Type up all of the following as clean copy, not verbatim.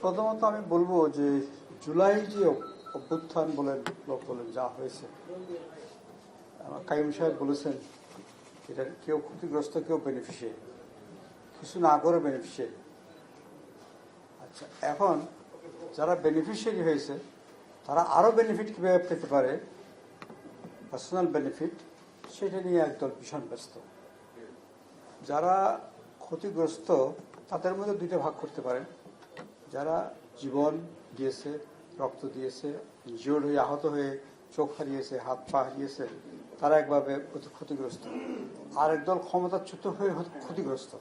প্রথমত আমি বলবো যে জুলাই যে অভ্যুত্থান বলেন, বিপ্লব বলেন, যা হয়েছে, আমার কাইম সাহেব বলেছেন এটা কেউ ক্ষতিগ্রস্ত, কেউ বেনিফিশিয়ারি, কিছু না করে বেনিফিশিয়ারি। আচ্ছা, এখন যারা বেনিফিশিয়ারি হয়েছে তারা আরো বেনিফিট কিভাবে পেতে পারে, পার্সোনাল বেনিফিট, সেটা নিয়ে একদল ভীষণ ব্যস্ত। যারা ক্ষতিগ্রস্ত তাদের মধ্যে দুইটা ভাগ করতে পারেন। যারা জীবন দিয়েছে, রক্ত দিয়েছে, ইনজিওর্ড হয়ে, আহত হয়ে, চোখ হারিয়েছে, হাত পা হারিয়েছে, তারা একভাবে ক্ষতিগ্রস্ত। আর একদল ক্ষমতাচ্যুত হয়ে ক্ষতিগ্রস্ত।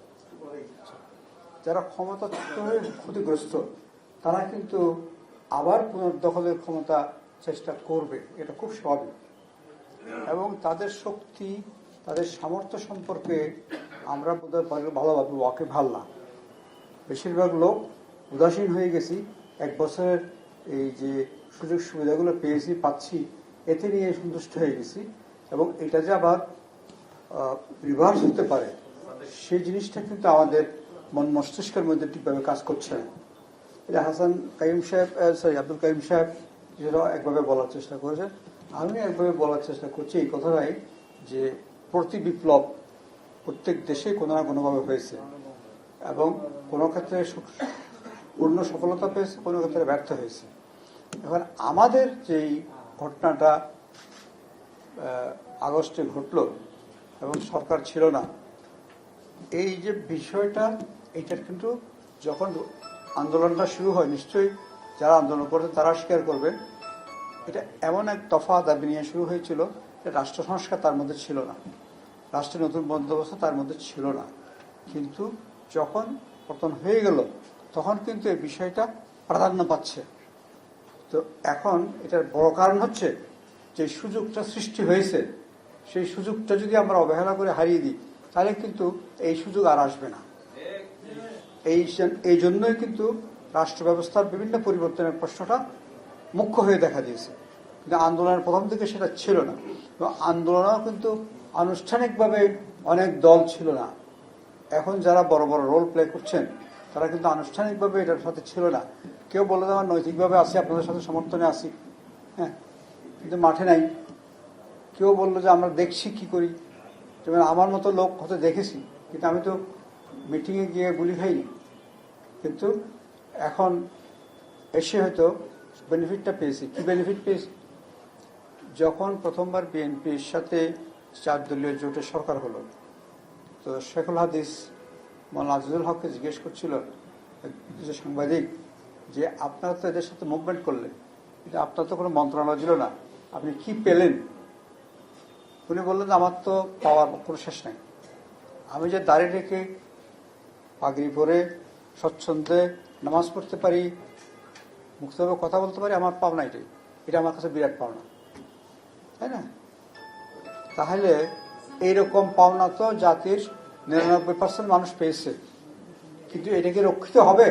যারা ক্ষমতাচ্যুত হয়ে ক্ষতিগ্রস্ত তারা কিন্তু আবার পুনর্দখলের ক্ষমতা চেষ্টা করবে, এটা খুব স্বাভাবিক। এবং তাদের শক্তি, তাদের সামর্থ্য সম্পর্কে আমরা বোধহয় ভালোভাবে ওয়াকিবহাল না। বেশিরভাগ লোক উদাসীন হয়ে গেছি। এক বছরের এই যে সুযোগ সুবিধাগুলো পেয়েছি, পাচ্ছি, এতে নিয়ে সন্তুষ্ট হয়ে গেছি। এবং এটা যে আবার রিভার্স হতে পারে সেই জিনিসটা কিন্তু আমাদের মন মস্তিষ্কের মধ্যে ঠিকভাবে কাজ করছে না। এটা হাসান কাইম সাহেব, আব্দুল কাইম সাহেব যেটা একভাবে বলার চেষ্টা করেছেন, আমি একভাবে বলার চেষ্টা করছি এই কথাটাই যে প্রতি বিপ্লব প্রত্যেক দেশে কোনো না কোনোভাবে হয়েছে এবং কোনো ক্ষেত্রে পূর্ণ সফলতা পেয়েছে, কোনো ক্ষেত্রে ব্যর্থ হয়েছে। এখন আমাদের যেই ঘটনাটা আগস্টে ঘটল এবং সরকার ছিল না, এই যে বিষয়টা, এইটার কিন্তু যখন আন্দোলনটা শুরু হয়, নিশ্চয়ই যারা আন্দোলন করছে তারা স্বীকার করবে, এটা এমন এক দফা দাবি নিয়ে শুরু হয়েছিল যে রাষ্ট্র সংস্কার তার মধ্যে ছিল না, রাষ্ট্রের নতুন বন্দোবস্ত তার মধ্যে ছিল না। কিন্তু যখন পতন হয়ে গেল তখন কিন্তু এই বিষয়টা প্রাধান্য পাচ্ছে। তো এখন এটার বড় কারণ হচ্ছে যে সুযোগটা সৃষ্টি হয়েছে, সেই সুযোগটা যদি আমরা অবহেলা করে হারিয়ে দিই তাহলে কিন্তু এই সুযোগ আর আসবে না। এই জন্যই কিন্তু রাষ্ট্র ব্যবস্থার বিভিন্ন পরিবর্তনের প্রশ্নটা মুখ্য হয়ে দেখা দিয়েছে। কিন্তু আন্দোলনের প্রথম থেকে সেটা ছিল না। এবং আন্দোলনেও কিন্তু আনুষ্ঠানিকভাবে অনেক দল ছিল না। এখন যারা বড় বড় রোল প্লে করছেন তারা কিন্তু আনুষ্ঠানিকভাবে এটার সাথে ছিল না। কেউ বলে যে আমার নৈতিকভাবে আছি, আপনাদের সাথে সমর্থনে আছি, হ্যাঁ, কিন্তু মাঠে নাই। কেউ বললো যে আমরা দেখছি কি করি, যেমন আমার মতো লোক হয়তো দেখেছি, কিন্তু আমি তো মিটিংয়ে গিয়ে গুলি খাইনি। কিন্তু এখন এসে হয়তো বেনিফিটটা পেয়েছি। কি বেনিফিট পেয়েছি? যখন প্রথমবার বিএনপির সাথে 4 দলীয় জোটের সরকার হলো, তো শেখুল হাদিস মৌলানা আজিজুল হককে জিজ্ঞেস করছিল যে সাংবাদিক, যে আপনারা তো এদের সাথে মুভমেন্ট করলেন, কিন্তু আপনার তো কোনো মন্ত্রণালয় ছিল না, আপনি কি পেলেন? উনি বললেন আমার তো পাওয়ার কোনো শেষ নাই। আমি যে দাঁড়িয়ে রেখে পাগড়ি পরে স্বচ্ছন্দে নামাজ পড়তে পারি, মুক্তভাবে কথা বলতে পারি, আমার পাওনা এটাই। এটা আমার কাছে বিরাট পাওনা, তাই না? তাহলে এইরকম পাওনা তো জাতির 99% মানুষ পেয়েছে। কিন্তু এটাকে রক্ষিত হবে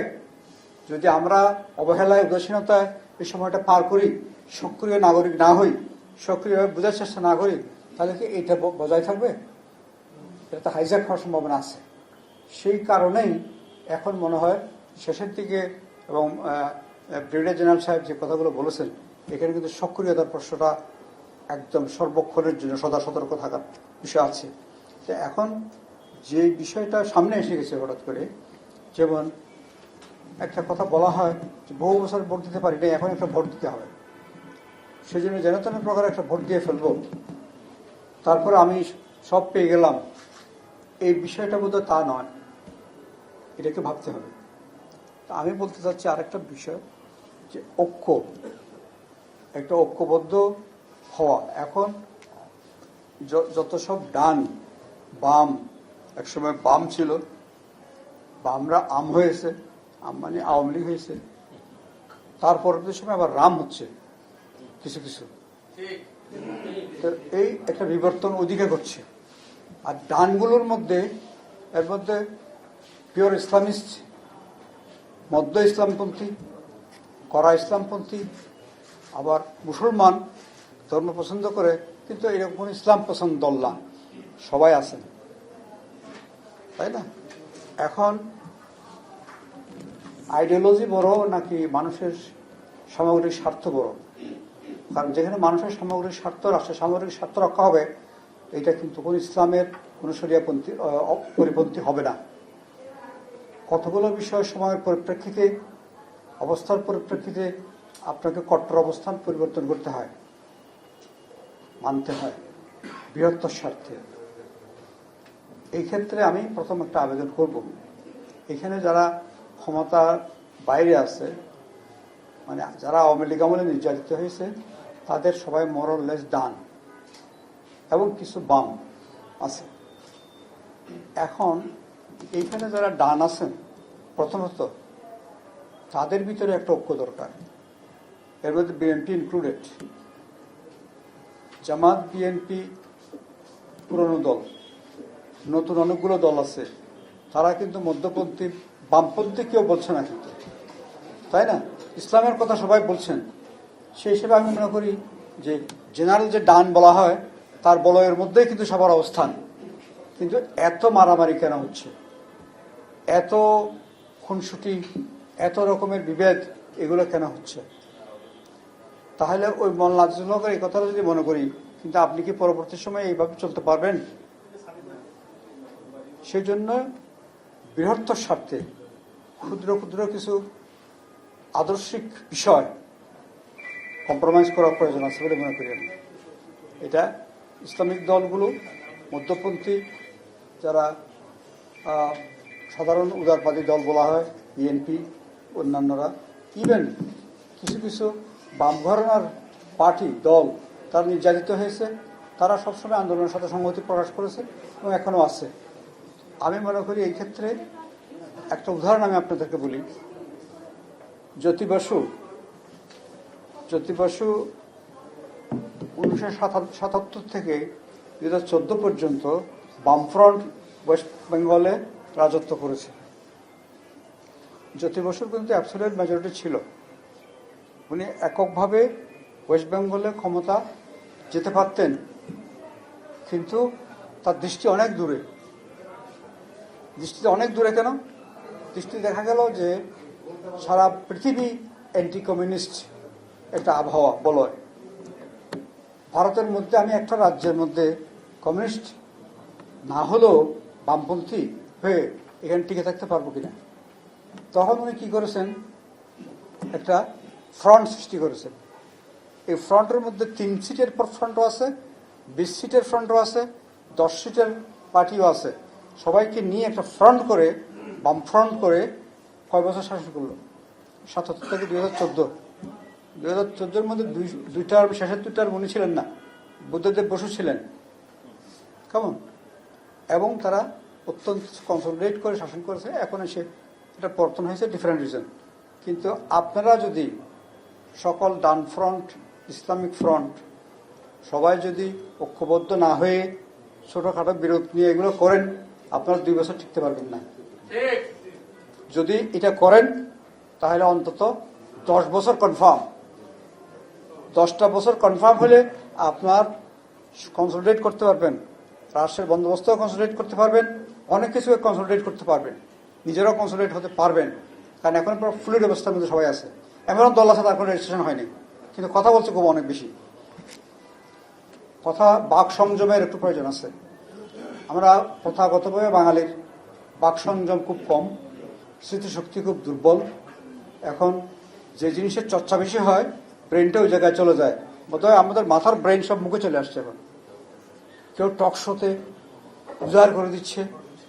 যদি আমরা অবহেলায়, উদাসীনতায় এই সময়টা পার করি, সক্রিয় নাগরিক না হই, সক্রিয়ভাবে বোঝার চেষ্টা না করি, তাহলে কি এটা বজায় থাকবে? এটা তো হাইজ্যাক হওয়ার সম্ভাবনা আছে। সেই কারণেই এখন মনে হয় শেষের দিকে, এবং ব্রিগেডিয়ার জেনারেল সাহেব যে কথাগুলো বলেছেন, এখানে কিন্তু সক্রিয়তার প্রশ্নটা একদম সর্বক্ষণের জন্য সদা সতর্ক থাকার বিষয় আছে। তো এখন যে বিষয়টা সামনে এসে গেছে হঠাৎ করে, যেমন একটা কথা বলা হয় যে বহু বছর ভোট দিতে পারি না, এখন একটা ভোট দিতে হবে, সেই জন্য যেন তেন প্রকার একটা ভোট দিয়ে ফেলবো, তারপরে আমি সব পেয়ে গেলাম, এই বিষয়টা বোধহয় তা নয়। এটাকে ভাবতে হবে। তা আমি বলতে চাচ্ছি আরেকটা বিষয়, যে একটা ঐক্যবদ্ধ হওয়া। এখন যত সব ডান বাম, একসময় বাম ছিল, বামরা আম হয়েছে, আম মানে আওয়ামী লীগ হয়েছে, তার পরবর্তী সময় আবার রাম হচ্ছে কিছু কিছু। তো এই একটা বিবর্তন ওদিকে ঘটছে। আর ডানগুলোর মধ্যে, এর মধ্যে পিওর ইসলামিস্ট, মধ্য ইসলামপন্থী, কড়া ইসলামপন্থী, আবার মুসলমান ধর্ম পছন্দ করে কিন্তু এরকম ইসলাম পছন্দ দল না, সবাই আছেন, তাই না? এখন আইডিওলজি বড় নাকি মানুষের সামগ্রিক স্বার্থ বড়? কারণ যেখানে মানুষের সামগ্রিক স্বার্থ, রাষ্ট্রের সামগ্রিক স্বার্থ রক্ষা হবে, এটা কিন্তু কোন ইসলামের কোন শরিয়াপন্থী পরিপন্থী হবে না। কতগুলো বিষয় সময়ের পরিপ্রেক্ষিতে, অবস্থার পরিপ্রেক্ষিতে আপনাকে কট্টর অবস্থান পরিবর্তন করতে হয়, মানতে হয় বৃহত্তর স্বার্থে। এই ক্ষেত্রে আমি প্রথম একটা আবেদন করব, এখানে যারা ক্ষমতার বাইরে আছে, মানে যারা আওয়ামী লীগ আমলে নির্যাতিত হয়েছে, তাদের সবাই মোরলেস ডান এবং কিছু বাম আছে। এখন এইখানে যারা ডান আছেন, প্রথমত তাদের ভিতরে একটা ঐক্য দরকার। এর মধ্যে বিএনপি ইনক্লুডেড। জামাত, বিএনপি পুরনো দল, নতুন অনেকগুলো দল আছে, তারা কিন্তু মধ্যপন্থী, বামপন্থী কেউ বলছে না কিন্তু, তাই না? ইসলামের কথা সবাই বলছেন। সেই হিসেবে আমি মনে করি যে জেনারেল যে ডান বলা হয়, তার বলয়ের মধ্যেই কিন্তু সবার অবস্থান। কিন্তু এত মারামারি কেন হচ্ছে, এত খুনসুটি, এত রকমের বিভেদ, এগুলো কেন হচ্ছে? তাহলে ওই মোল্লাজুল্লাহর এই কথাটা যদি মনে করি, কিন্তু আপনি কি পরবর্তী সময়ে এইভাবে চলতে পারবেন? সেই জন্য বৃহত্তর স্বার্থে ক্ষুদ্র ক্ষুদ্র কিছু আদর্শিক বিষয় কম্প্রোমাইজ করার প্রয়োজন আছে বলে মনে করি আমি। এটা ইসলামিক দলগুলো, মধ্যপন্থী যারা সাধারণ উদারবাদী দল বলা হয়, বিএনপি, অন্যান্যরা, ইভেন কিছু কিছু বাম ঘরানার পার্টি দল, তারা নির্যাতিত হয়েছে, তারা সবসময় আন্দোলনের সাথে সংহতি প্রকাশ করেছে এবং এখনো আছে। আমি মনে করি এই ক্ষেত্রে একটা উদাহরণ আমি আপনাদেরকে বলি। জ্যোতি বসু 1977 থেকে 2014 পর্যন্ত বামফ্রন্ট ওয়েস্ট বেঙ্গলে রাজত্ব করেছে। জ্যোতি বসুর কিন্তু অ্যাবসলিউট মেজরিটি ছিল। উনি এককভাবে ওয়েস্ট বেঙ্গলে ক্ষমতা যেতে পারতেন, কিন্তু তার দৃষ্টি অনেক দূরে। দৃষ্টিতে অনেক দূরে কেন? দৃষ্টি দেখা গেল যে সারা পৃথিবী অ্যান্টি কমিউনিস্ট একটা আবহাওয়া বলয়। ভারতের মধ্যে আমি একটা রাজ্যের মধ্যে কমিউনিস্ট না হলেও বামপন্থী হয়ে এখানে টিকে থাকতে পারবো কিনা। তখন উনি কি করেছেন, একটা ফ্রন্ট সৃষ্টি করেছেন। এই ফ্রন্টের মধ্যে 3 সিটের পর ফ্রন্টও আছে, 20 সিটের ফ্রন্টও আছে, 10 সিটের পার্টিও আছে। সবাইকে নিয়ে একটা ফ্রন্ট করে, বাম ফ্রন্ট করে কয় বছর শাসন করলো? 77 থেকে 2014। 2014-এর মধ্যে দুইটার শেষের 2টার উনি ছিলেন না, বুদ্ধদেব বসু ছিলেন। কেমন? এবং তারা অত্যন্ত কনসলিডেট করে শাসন করেছে। এখন এসে এটা পতন হয়েছে ডিফারেন্ট রিজন। কিন্তু আপনারা যদি সকল ডান ফ্রন্ট, ইসলামিক ফ্রন্ট সবাই যদি ঐক্যবদ্ধ না হয়ে ছোটখাটো বিরোধ নিয়ে এগুলো করেন, আপনারা 2 বছর টিকতে পারবেন না। যদি এটা করেন তাহলে অন্তত 10 বছর কনফার্ম। 10টা বছর কনফার্ম হলে আপনার কনসলিডেট করতে পারবেন, রাষ্ট্রের বন্দোবস্তও কনসলিডেট করতে পারবেন, অনেক কিছু কনসলিডেট করতে পারবেন, নিজেরাও কনসলিডেট হতে পারবেন। কারণ এখন পুরো ফ্লুইড অবস্থার মধ্যে সবাই আছে। এমন দল আছে তার কোনো রেজিস্ট্রেশন হয়নি, কিন্তু কথা বলছে খুব অনেক বেশি। কথা বাক সংযমের একটু প্রয়োজন আছে। আমরা প্রথাগতভাবে বাঙালির বাক সংযম খুব কম, স্মৃতিশক্তি খুব দুর্বল। এখন যে জিনিসের চর্চা বেশি হয়, ব্রেনটা ওই জায়গায় চলে যায়। বোধহয় আমাদের মাথার ব্রেন সব মুখে চলে আসছে এখন। কেউ টক শোতে উজাড় করে দিচ্ছে,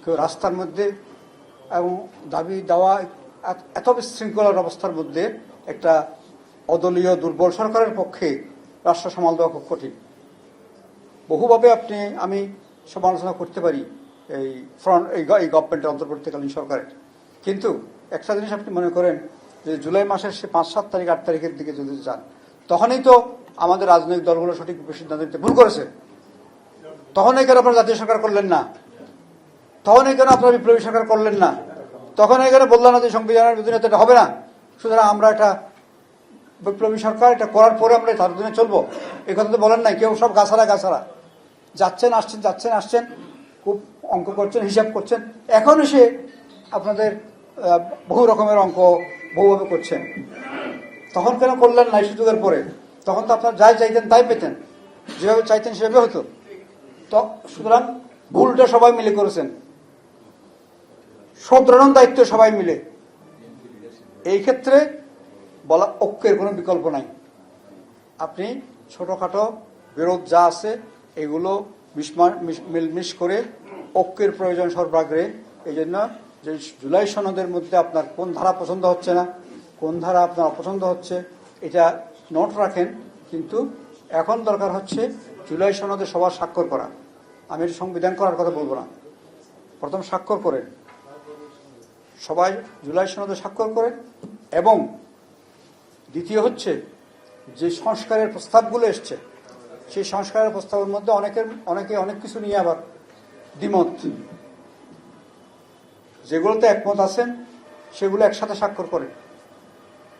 কেউ রাস্তার মধ্যে, এবং দাবি দেওয়া এত বিশৃঙ্খলার অবস্থার মধ্যে একটা অদলীয় দুর্বল সরকারের পক্ষে রাষ্ট্র সামাল দেওয়া খুব কঠিন। বহুভাবে আমি সমালোচনা করতে পারি এই গভর্নমেন্টের অন্তর্বর্তীকালীন সরকারের। কিন্তু একটা জিনিস আপনি মনে করেন যে জুলাই মাসের সে 5, 7 তারিখ, 8 তারিখের দিকে যদি যান, তখনই তো আমাদের রাজনৈতিক দলগুলো সঠিক সিদ্ধান্ত নিতে ভুল করেছে। তখনই কেন আপনারা জাতীয় সরকার করলেন না? তখনই কেন আপনারা বিপ্লবী সরকার করলেন না? তখন এখানে বললেন না যে সংবিধানের অধীনে এটা হবে না, সুতরাং আমরা একটা বিপ্লবী সরকার, এটা করার পরে আমরা তার অধীনে চলবো। এই কথা তো বলেন নাই। কেউ সব গাছারা যাচ্ছেন আসছেন, খুব অঙ্ক করছেন, হিসাব করছেন। এখন এসে আপনাদের বহু রকমের অঙ্ক বহুভাবে করছেন, তখন কেন করলেন না এই সুযোগের পরে? তখন তো আপনার যাই চাইতেন তাই পেতেন, যেভাবে চাইতেন সেভাবে হতো। তো সুতরাং ভুলটা সবাই মিলে করেছেন, শোধরানোর দায়িত্ব সবাই মিলে। এই ক্ষেত্রে বলা ঐক্যের কোনো বিকল্প নাই। আপনি ছোটখাটো বিরোধ যা আছে এগুলো মিলমিশ করে ঐক্যের প্রয়োজন সর্বাগ্রে। এই জন্য যে জুলাই সনদের মধ্যে আপনার কোন ধারা পছন্দ হচ্ছে না, কোন ধারা আপনার অপছন্দ হচ্ছে, এটা নোট রাখেন। কিন্তু এখন দরকার হচ্ছে জুলাই সনদে সবার স্বাক্ষর করা। আমি সংবিধান করার কথা বলবো না, প্রথম স্বাক্ষর করেন, সবাই জুলাই সনদে স্বাক্ষর করেন। এবং দ্বিতীয় হচ্ছে যে সংস্কারের প্রস্তাবগুলো এসছে, সেই সংস্কারের প্রস্তাবের মধ্যে অনেকে অনেক কিছু নিয়ে আবার দ্বিমত, যেগুলোতে একমত আছেন সেগুলো একসাথে স্বাক্ষর করেন,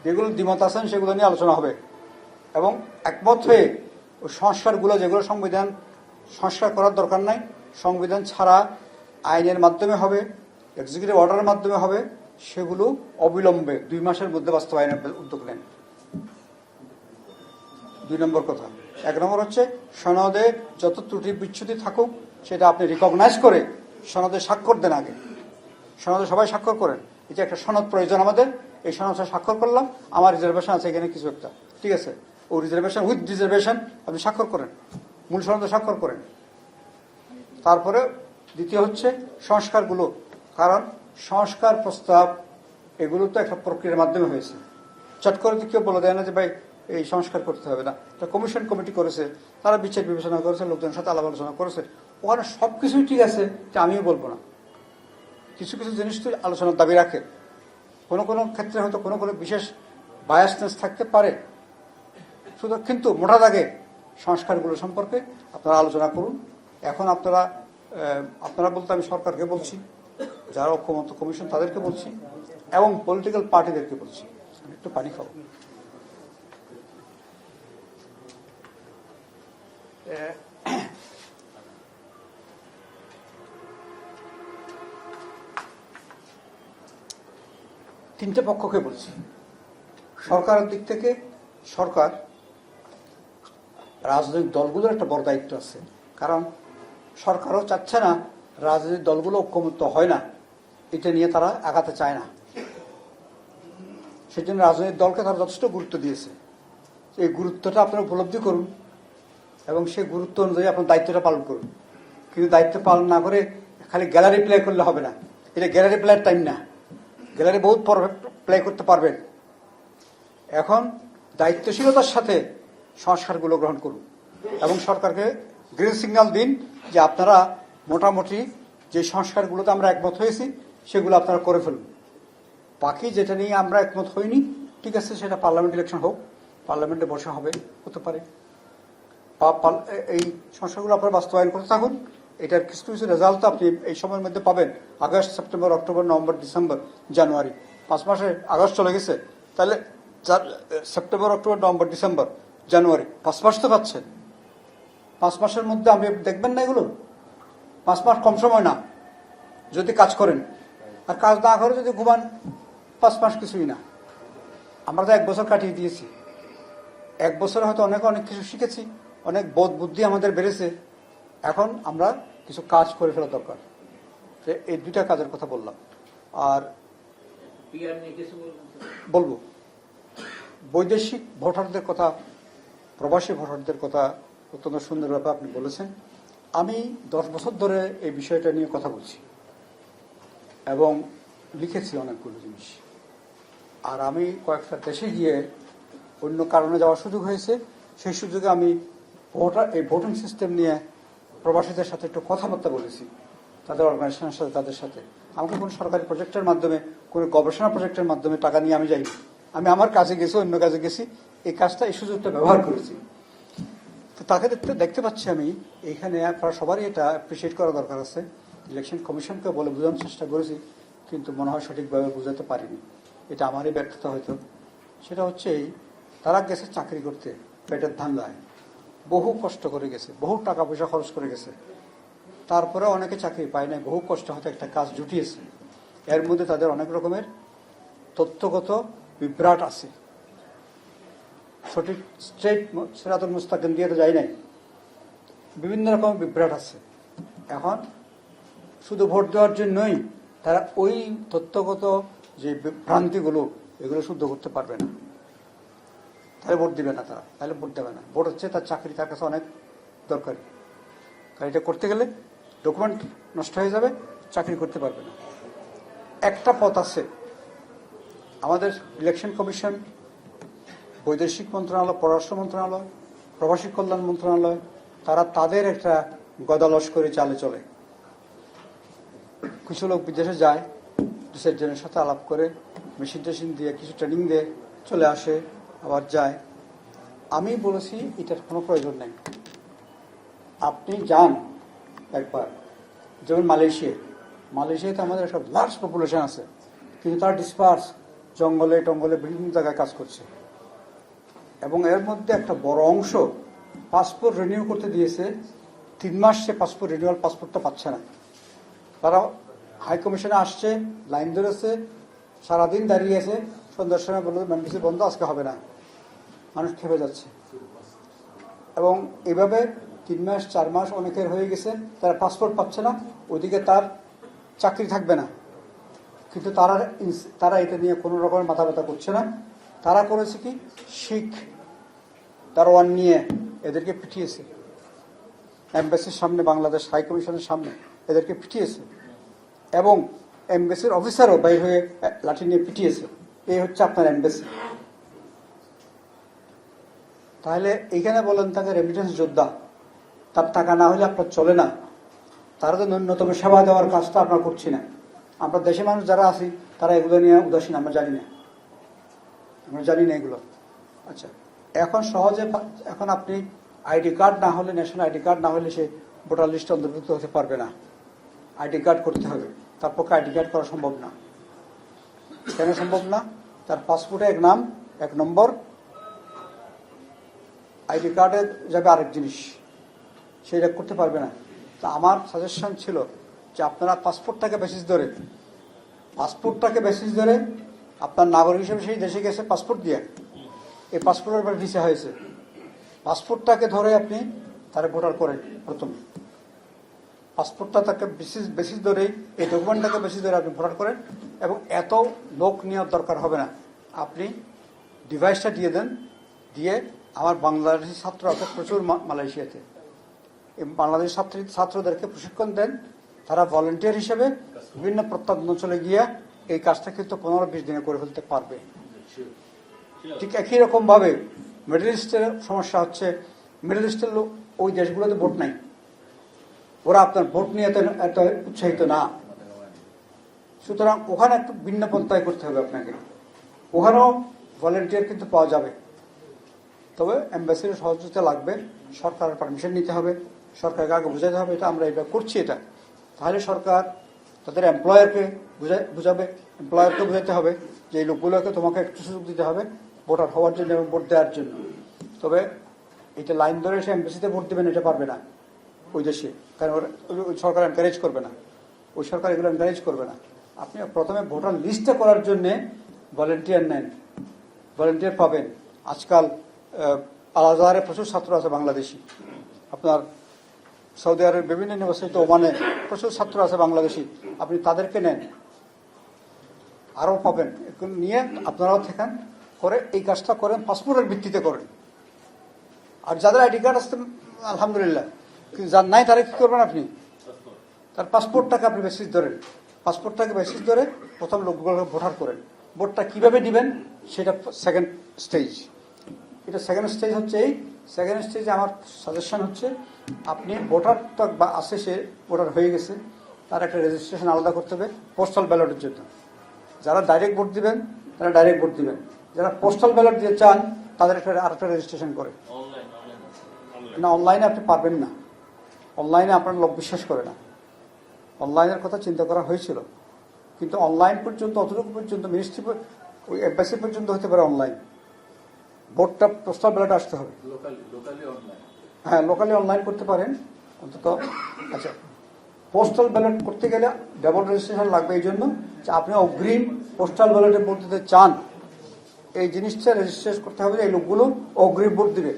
যেগুলো দ্বিমত আছেন সেগুলো নিয়ে আলোচনা হবে। এবং একমত হয়ে ওই সংস্কারগুলো, যেগুলো সংবিধান সংস্কার করার দরকার নাই, সংবিধান ছাড়া আইনের মাধ্যমে হবে, এক্সিকিউটিভ অর্ডারের মাধ্যমে হবে, সেগুলো অবিলম্বে 2 মাসের মধ্যে বাস্তবায়নের উদ্যোগ নেন। 2 নম্বর কথা। 1 নম্বর হচ্ছে সনদে যত ত্রুটি বিচ্যুতি থাকুক সেটা আপনি রিকগনাইজ করে সনদে স্বাক্ষর দেন। আগে সনদে সবাই স্বাক্ষর করেন। এটা একটা সনদ প্রয়োজন আমাদের। এই সনদে স্বাক্ষর করলাম, আমার রিজার্ভেশন আছে এখানে কিছু একটা, ঠিক আছে, ও রিজার্ভেশন উইথ রিজার্ভেশন আপনি স্বাক্ষর করেন, মূল সনদে স্বাক্ষর করেন। তারপরে দ্বিতীয় হচ্ছে সংস্কারগুলো, কারণ সংস্কার প্রস্তাব এগুলো তো একটা প্রক্রিয়ার মাধ্যমে হয়েছে। চট করে কেউ বলে দেয় না যে ভাই এই সংস্কার করতে হবে না। একটা কমিশন কমিটি করেছে, তারা বিচার বিবেচনা করেছে, লোকজনের সাথে আলাপ আলোচনা করেছে। ওখানে সবকিছুই ঠিক আছে এটা আমিও বলবো না, কিছু কিছু জিনিস তো আলোচনার দাবি রাখে। কোনো কোনো ক্ষেত্রে হয়তো কোনো কোনো বিশেষ বায়াসনেস থাকতে পারে, শুধু কিন্তু মোটা দাগে সংস্কারগুলো সম্পর্কে আপনারা আলোচনা করুন। এখন আপনারা বলতে আমি সরকারকে বলছি, যারা ঐক্যমত্য কমিশন তাদেরকে বলছি, এবং পলিটিক্যাল পার্টিদেরকে বলছি, একটু পানি খাবো। তিনটে পক্ষকে বলছি। সরকারের দিক থেকে সরকার, রাজনৈতিক দলগুলোর একটা বড় দায়িত্ব আছে, কারণ সরকারও চাচ্ছে না রাজনৈতিক দলগুলো ঐক্যমত্য হয় না, এটা নিয়ে তারা আগাতে চায় না। সেজন্য রাজনৈতিক দলকে তারা যথেষ্ট গুরুত্ব দিয়েছে। এই গুরুত্বটা আপনারা উপলব্ধি করুন এবং সেই গুরুত্ব অনুযায়ী আপনার দায়িত্বটা পালন করুন। কিন্তু দায়িত্ব পালন না করে খালি গ্যালারি প্লে করলে হবে না। এটা গ্যালারি প্লেয়ার টাইম না, গ্যালারি বহুত প্লে করতে পারবেন। এখন দায়িত্বশীলতার সাথে সংস্কারগুলো গ্রহণ করুন এবং সরকারকে গ্রিন সিগন্যাল দিন যে আপনারা মোটামুটি যে সংস্কারগুলোতে আমরা একমত হয়েছি সেগুলো আপনারা করে ফেলুন। বাকি যেটা নিয়ে আমরা একমত হইনি, ঠিক আছে, সেটা পার্লামেন্ট ইলেকশন হোক, পার্লামেন্টে বসে হতে পারে। এই সংস্কারগুলো আপনারা বাস্তবায়ন করতে থাকুন। এটার কিছু কিছু রেজাল্ট আপনি এই সময়ের মধ্যে পাবেন। August, September, October, November, December, January, 5 মাসে আগস্ট চলে গেছে, তাহলে September, October, November, December, January, 5 মাস তো পাচ্ছেন। 5 মাসের মধ্যে আপনি দেখবেন না এগুলো? 5 মাস কম সময় না যদি কাজ করেন, আর কাজ না করে যদি ঘুমান 5 মাস কিছুই না। আমরা তো 1 বছর কাটিয়ে দিয়েছি। 1 বছরে হয়তো অনেক কিছু শিখেছি, অনেক বোধ বুদ্ধি আমাদের বেড়েছে। এখন আমরা কিছু কাজ করে ফেলা দরকার। এই 2টা কাজের কথা বললাম। আর বলবো বৈদেশিক ভোটারদের কথা, প্রবাসী ভোটারদের কথা অত্যন্ত সুন্দরভাবে আপনি বলেছেন। আমি 10 বছর ধরে এই বিষয়টা নিয়ে কথা বলছি এবং লিখেছি অনেকগুলো জিনিস। আর আমি কয়েকটা দেশে গিয়ে অন্য কারণে যাওয়ার সুযোগ হয়েছে। সেই সুযোগে আমি এই ভোটিং সিস্টেম নিয়ে প্রবাসীদের সাথে একটু কথাবার্তা বলেছি, তাদের অর্গানাইজেশনের সাথে, তাদের সাথে। আমাকে কোনো সরকারি প্রজেক্টের মাধ্যমে, কোনো গবেষণা প্রজেক্টের মাধ্যমে টাকা নিয়ে আমি যাইনি। আমি আমার কাজে গেছি, অন্য কাজে গেছি, এই সুযোগটা ব্যবহার করেছি। তো তাকে দেখতে পাচ্ছি আমি এইখানে। আপনারা সবারই এটা অ্যাপ্রিসিয়েট করা দরকার আছে। ইলেকশন কমিশনকে বলে বোঝানোর চেষ্টা করেছি, কিন্তু মনে হয় সঠিকভাবে বোঝাতে পারিনি। এটা আমারই ব্যর্থতা হয়তো। সেটা হচ্ছে তারা গেছে চাকরি করতে, পেটের ধান্দায়, বহু কষ্ট করে গেছে, বহু টাকা পয়সা খরচ করে গেছে। তারপরে অনেকে চাকরি পায় না, বহু কষ্ট হয়তো একটা কাজ জুটিয়েছে। এর মধ্যে তাদের অনেক রকমের তথ্যগত বিভ্রাট আছে, সঠিক স্ট্রেট সিরাতুল মুস্তাকিম দিয়ে তো যায় নাই, বিভিন্ন রকম বিভ্রাট আছে। এখন শুধু ভোট দেওয়ার জন্যই তারা ওই তথ্যগত যে বিভ্রান্তিগুলো এগুলো শুদ্ধ করতে পারবে না, তাহলে ভোট দিবে না, তারা তাহলে ভোট দেবে না। ভোট হচ্ছে তার চাকরি, তার কাছে অনেক দরকারি, কারণ এটা করতে গেলে ডকুমেন্ট নষ্ট হয়ে যাবে, চাকরি করতে পারবে না। একটা পথ আছে, আমাদের ইলেকশন কমিশন, বৈদেশিক মন্ত্রণালয়, পররাষ্ট্র মন্ত্রণালয়, প্রবাসী কল্যাণ মন্ত্রণালয়, তারা তাদের একটা গদালস্করে চালে চলে। কিছু লোক বিদেশে যায়, দেশের জনের সাথে আলাপ করে, মেশিন টেশিন দিয়ে কিছু ট্রেনিং দিয়ে চলে আসে, আবার যায়। আমি বলেছি এটার কোনো প্রয়োজন নেই। আপনি যান একবার, যেমন মালয়েশিয়াতে আমাদের একটা লার্জ পপুলেশন আছে, কিন্তু তার ডিসপার্স জঙ্গলে টঙ্গলে বিভিন্ন জায়গায় কাজ করছে, এবং এর মধ্যে একটা বড় অংশ পাসপোর্ট রিনিউ করতে দিয়েছে, 3 মাস সে পাসপোর্ট রিনিউয়াল পাসপোর্টটা পাচ্ছে না। তারা হাই কমিশনে আসছে, লাইন ধরেছে, সারাদিন দাঁড়িয়ে আছে, সন্ধ্যার সময় বলল এমবিসি বন্ধ, আজকে হবে না। মানুষ খেপে যাচ্ছে, এবং এভাবে 3 মাস 4 মাস অনেকের হয়ে গেছে, তারা পাসপোর্ট পাচ্ছে না, ওইদিকে তার চাকরি থাকবে না। কিন্তু তারা এটা নিয়ে কোনো রকমের মাথা ব্যথা করছে না। তারা করেছে কি, শিখ দারোয়ান নিয়ে এদেরকে পিটিয়েছে, এমবাসির সামনে, বাংলাদেশ হাই কমিশনের সামনে এদেরকে পিটিয়েছে, এবং এমবাসির অফিসারও বাইর হয়ে লাঠি নিয়ে পিটিয়েছে। এই হচ্ছে আপনার এমবাসি। তাহলে এইখানে বলেন তাকে রেমিটেন্স যোদ্ধা, তার টাকা না হলে আপনার চলে না, তারা তো ন্যূনতম সেবা দেওয়ার কাজটা আমরা করছি না। আমরা দেশে মানুষ যারা আছি তারা এগুলো নিয়ে উদাসীন, আমরা জানি না এগুলো। আচ্ছা, এখন সহজে, এখন আপনি আইডি কার্ড না হলে, ন্যাশনাল আইডি কার্ড না হলে সে ভোটার লিস্টে অন্তর্ভুক্ত হতে পারবে না। আইডি কার্ড করতে হবে, তার পক্ষে আইডি কার্ড করা সম্ভব না। কেন সম্ভব না? তার পাসপোর্টে এক নাম, এক নম্বর, আইডি কার্ডে যাবে আরেক জিনিস, সেটা করতে পারবে না। তা আমার সাজেশন ছিল যে আপনারা পাসপোর্টটাকে বেসিস ধরে আপনার নাগরিক হিসেবে সেই দেশে গেছে পাসপোর্ট দিয়ে, এই পাসপোর্টের পর ভিসা হয়েছে, পাসপোর্টটাকে ধরে আপনি তারা ভোটার করেন। প্রথম পাসপোর্টটা তাকে বেসিস ধরেই, এই ডকুমেন্টটাকে বেসিস ধরে আপনি ভোটার করেন, এবং এত লোক নেওয়ার দরকার হবে না। আপনি ডিভাইসটা দিয়ে দেন, দিয়ে আমার বাংলাদেশি ছাত্র আছে প্রচুর মালয়েশিয়াতে, এই বাংলাদেশি ছাত্রদেরকে প্রশিক্ষণ দেন, তারা ভলেন্টিয়ার হিসেবে বিভিন্ন প্রত্যন্ত অঞ্চলে গিয়ে এই কাজটা কিন্তু 15-20 দিনে করে ফেলতে পারবে। ঠিক একই রকম ভাবে মিডল ইস্টের সমস্যা হচ্ছে, মিডল ইস্টের লোক ওই দেশগুলোতে ভোট নাই, ওরা আপনার ভোট নিয়ে এত উৎসাহিত না। সুতরাং ওখানে একটু ভিন্ন পন্থায় করতে হবে আপনাকে। ওখানেও ভলেন্টিয়ার কিন্তু পাওয়া যাবে, তবে এম্বাসির সহযোগিতা লাগবে, সরকারের পারমিশন নিতে হবে, সরকারকে আগে বোঝাতে হবে এটা আমরা এটা করছি। এটা তাহলে সরকার তাদের এমপ্লয়ারকে বুঝাবে, এমপ্লয়ারকে বোঝাতে হবে যে এই লোকগুলোকে তোমাকে একটু সুযোগ দিতে হবে ভোটার হওয়ার জন্য এবং ভোট দেওয়ার জন্য। তবে এটা লাইন ধরে এসে এমবাসিতে ভোট দেবেন এটা পারবে না ওই দেশে, কারণ ওই সরকার এনকারেজ করবে না, ওই সরকার এগুলো এনকারেজ করবে না। আপনি প্রথমে ভোটার লিস্টটা করার জন্যে ভলেন্টিয়ার নেন, ভলেন্টিয়ার পাবেন। আজকাল আল আজহারে প্রচুর ছাত্র আছে বাংলাদেশি, আপনার সৌদি আরবের বিভিন্ন ইউনিভার্সিটিতে, ওমানে প্রচুর ছাত্র আছে বাংলাদেশি, আপনি তাদেরকে নেন, আরও পাবেন। নিয়ে আপনারাও থাকেন, করে এই কাজটা করেন, পাসপোর্টের ভিত্তিতে করেন। আর যাদের আইডি কার্ড আসতে আলহামদুলিল্লাহ, কিন্তু যার নাই তারা কি করবেন, আপনি তার পাসপোর্টটাকে আপনি বেসিস ধরেন, পাসপোর্টটাকে বেসিস ধরে প্রথম লোকগুলোকে ভোটার করেন। ভোটটা কিভাবে দিবেন সেটা সেকেন্ড স্টেজ। এটা সেকেন্ড স্টেজ হচ্ছে এই সেকেন্ড স্টেজে আমার সাজেশন হচ্ছে আপনি ভোটার তো বা আসে, সে ভোটার হয়ে গেছে, তার একটা রেজিস্ট্রেশন আলাদা করতে হবে পোস্টাল ব্যালটের জন্য। যারা ডাইরেক্ট ভোট দিবেন তারা ডাইরেক্ট ভোট দিবেন, যারা পোস্টাল ব্যালট দিয়ে চান তাদের একটা আরেকটা রেজিস্ট্রেশন করে। না, অনলাইনে আপনি পারবেন না, অনলাইনে আপনার লোক বিশ্বাস করে না। অনলাইনের কথা চিন্তা করা হয়েছিল, কিন্তু অনলাইন পর্যন্ত, অতটুকু পর্যন্ত মিনিস্ট্রি, ওই এম্বাসি পর্যন্ত হতে পারে অনলাইন। ভোটটা পোস্টাল ব্যালটে আসতে হবে। হ্যাঁ, লোকালি অনলাইন করতে পারেন অন্তত। আচ্ছা, পোস্টাল ব্যালট করতে গেলে ডাবল রেজিস্ট্রেশন লাগবে এই জন্য যে আপনি অগ্রিম পোস্টাল ব্যালটে ভোট দিতে চান, এই জিনিসটা রেজিস্ট্রেশন করতে হবে। এই লোকগুলো অগ্রিম ভোট দিবে।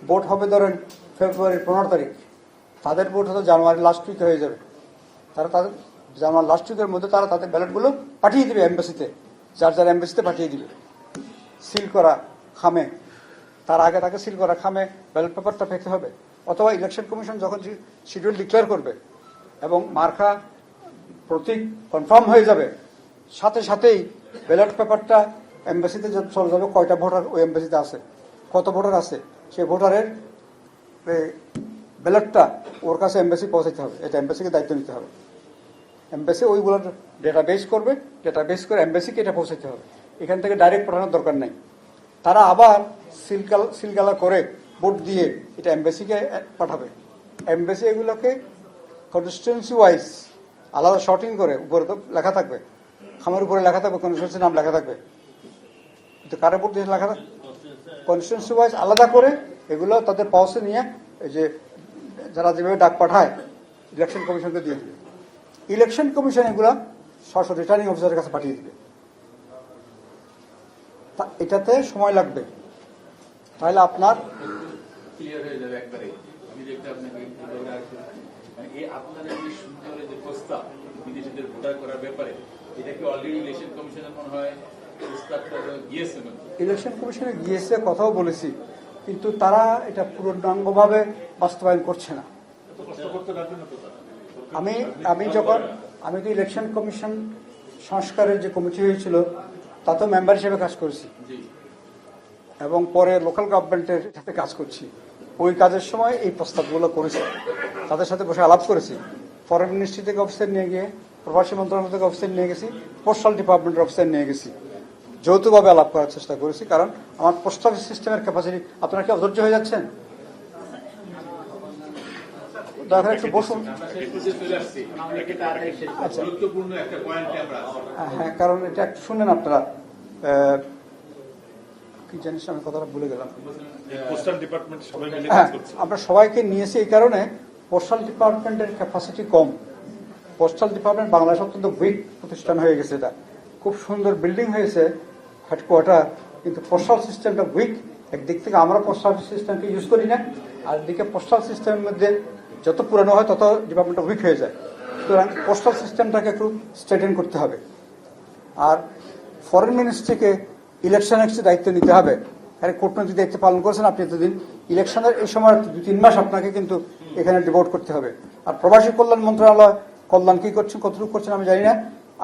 ভোট হবে ধরেন ফেব্রুয়ারির 15 তারিখ, তাদের ভোট হয়তো জানুয়ারি লাস্ট উইকে হয়ে যাবে। তাদের জানুয়ারি লাস্ট উইকের মধ্যে তারা তাদের ব্যালটগুলো পাঠিয়ে দিবে এমবাসিতে, যার এমবাসিতে পাঠিয়ে দিবে সিল করা খামে। তার আগে তাকে সিল করা খামে ব্যালট পেপারটা পেতে হবে। অথবা ইলেকশন কমিশন যখন শিডিউল ডিক্লেয়ার করবে এবং মার্কা প্রতীক কনফার্ম হয়ে যাবে, সাথে সাথেই ব্যালট পেপারটা এমবাসিতে চলে যাবে। কয়টা ভোটার ওই এমবাসিতে আছে, কত ভোটার আছে, সেই ভোটারের ব্যালটটা ওর কাছে এমবাসি পৌঁছাতে হবে। এটা এমবাসিকে দায়িত্ব নিতে হবে। এমবাসি ওইগুলোর ডেটা বেস করবে, ডেটা বেস করে এমবাসিকে এটা পৌঁছাতে হবে। এখান থেকে ডাইরেক্ট পাঠানোর দরকার নেই। তারা আবার সিলগালা করে ভোট দিয়ে এটা এমবাসিকে পাঠাবে। এমবাসি এগুলোকে কনস্টিটিউয়েন্সি ওয়াইজ আলাদা শর্টিং করে, উপরে তো লেখা থাকবে, খামের উপরে লেখা থাকবে, কনস্টিটিউয়েন্সি নাম লেখা থাকবে, কিন্তু কারে ভোট দিয়ে লেখা থাকবে কনস্টিটিউয়েন্সি ওয়াইজ আলাদা করে এগুলো তাদের পাউসে নিয়ে এই যে যারা যেভাবে ডাক পাঠায় ইলেকশন কমিশনকে দিয়ে দিবে। ইলেকশন কমিশন এগুলো সরাসরি রিটার্নিং অফিসারের কাছে পাঠিয়ে দিবে। এটাতে সময় লাগবে, তাহলে আপনার ক্লিয়ার হয়ে যাবে একবারে। আমি যেটা আপনাকে আপনাদের যে সুন্দর যে প্রস্তাব বিদেশিদের ভোটার করার ব্যাপারে, এটা কি অলরেডি ইলেকশন কমিশনের মনে হয় প্রস্তাবটা গিয়েছে? ইলেকশন কমিশনে গিয়েছে, কথাও বলেছি, কিন্তু তারা এটা পূর্ণাঙ্গভাবে বাস্তবায়ন করছে না। আমি তো ইলেকশন কমিশন সংস্কারের যে কমিটি হয়েছিল তাতেও মেম্বার হিসেবে কাজ করেছি এবং পরে লোকাল গভর্নমেন্টের সাথে কাজ করছি। ওই কাজের সময় এই প্রস্তাবগুলো করেছি, তাদের সাথে বসে আলাপ করেছি। ফরেন মিনিস্ট্রি থেকে অফিসার নিয়ে গিয়ে, প্রবাসী মন্ত্রণালয় থেকে অফিসার নিয়ে গেছি, পোস্টাল ডিপার্টমেন্টের অফিসার নিয়ে গেছি, যৌথভাবে আলাপ করার চেষ্টা করেছি। কারণ আমার পোস্ট অফিস সিস্টেমের ক্যাপাসিটি, আপনারা কি অধৈর্য হয়ে যাচ্ছেন? দয়া করে একটু বসুন। হ্যাঁ, কারণ এটা একটু শুনেন আপনারা। কি জানিস, আমি কথাটা ভুলে গেলাম। হ্যাঁ, আমরা সবাইকে নিয়েছি এই কারণে, পোস্টাল ডিপার্টমেন্টের ক্যাপাসিটি কম। পোস্টাল ডিপার্টমেন্ট বাংলাদেশ অত্যন্ত উইক প্রতিষ্ঠান হয়ে গেছে। এটা খুব সুন্দর বিল্ডিং হয়েছে, হেডকোয়ার্টার, কিন্তু পোস্টাল সিস্টেমটা উইক। একদিক থেকে আমরা পোস্টাল সিস্টেমকে ইউজ করি না, আর দিকে পোস্টাল সিস্টেমের মধ্যে যত পুরানো হয় তত ডিপার্টমেন্টটা উইক হয়ে যায়। সুতরাং পোস্টাল সিস্টেমটাকে একটু স্ট্রেটেন করতে হবে। আর ফরেন মিনিস্ট্রিকে ইলেকশনের কিছু দায়িত্ব নিতে হবে। কূটনৈতিক দায়িত্ব পালন করেছেন আপনি এতদিন, ইলেকশনের এই সময় 2-3 মাস আপনাকে কিন্তু এখানে ডিভোট করতে হবে। আর প্রবাসী কল্যাণ মন্ত্রণালয় কল্যাণ কি করছেন, কতটুকু করছেন আমি জানি না,